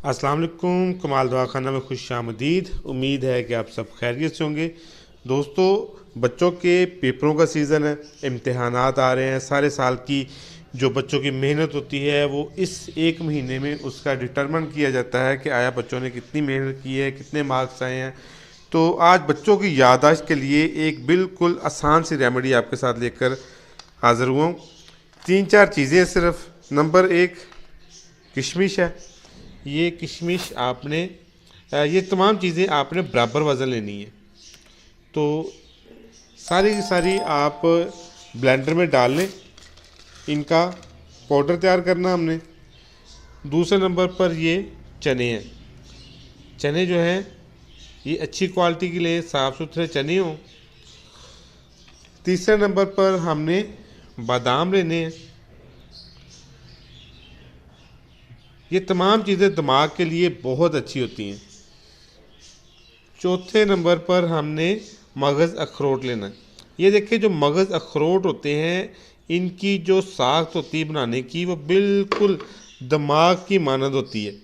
अस्सलाम वालेकुम। कमाल दवाखाना में खुश आमदीद। उम्मीद है कि आप सब खैरियत से होंगे। दोस्तों, बच्चों के पेपरों का सीज़न है, इम्तहानात आ रहे हैं। सारे साल की जो बच्चों की मेहनत होती है वो इस एक महीने में उसका डिटरमिन किया जाता है कि आया बच्चों ने कितनी मेहनत की है, कितने मार्क्स आए हैं। तो आज बच्चों की याददाश्त के लिए एक बिल्कुल आसान सी रेमेडी आपके साथ लेकर हाज़िर हुआ हूँ। 3-4 चीज़ें सिर्फ। नंबर 1, किशमिश है। ये किशमिश आपने ये तमाम चीज़ें आपने बराबर वज़न लेनी है। तो सारी की सारी आप ब्लेंडर में डाल लें। इनका पाउडर तैयार करना हमने। दूसरे नंबर पर ये चने हैं। चने जो हैं ये अच्छी क्वालिटी के लिए साफ़ सुथरे चने हों। तीसरे नंबर पर हमने बादाम लेने हैं। ये तमाम चीज़ें दिमाग के लिए बहुत अच्छी होती हैं। चौथे नंबर पर हमने मगज़ अखरोट लेना है। ये देखिए, जो मगज़ अखरोट होते हैं इनकी जो साख्त होती है बनाने की वो बिल्कुल दिमाग की मानद होती है।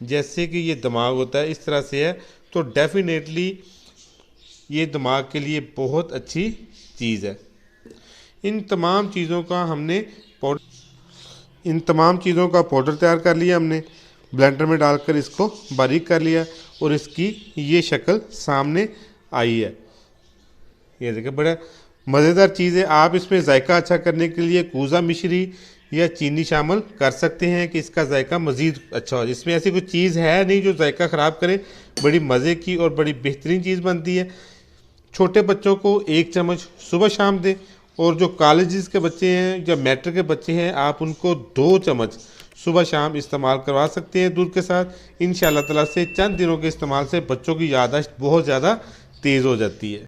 जैसे कि ये दिमाग होता है इस तरह से है, तो डेफिनेटली ये दिमाग के लिए बहुत अच्छी चीज़ है। इन तमाम चीज़ों का हमने पाउडर इन तमाम चीज़ों का पाउडर तैयार कर लिया हमने। ब्लेंडर में डालकर इसको बारीक कर लिया और इसकी ये शक्ल सामने आई है। ये देखिए, बड़ा मज़ेदार चीज़ है। आप इसमें जायका अच्छा करने के लिए कूज़ा मिश्री या चीनी शामिल कर सकते हैं कि इसका जायका मज़ीद अच्छा हो। इसमें ऐसी कोई चीज़ है नहीं जो जायका ख़राब करे। बड़ी मज़े की और बड़ी बेहतरीन चीज़ बनती है। छोटे बच्चों को 1 चम्मच सुबह शाम दें, और जो कॉलेजेस के बच्चे हैं या मैट्रिक के बच्चे हैं आप उनको 2 चम्मच सुबह शाम इस्तेमाल करवा सकते हैं दूध के साथ। इंशाअल्लाह ताला से चंद दिनों के इस्तेमाल से बच्चों की याददाश्त बहुत ज़्यादा तेज़ हो जाती है।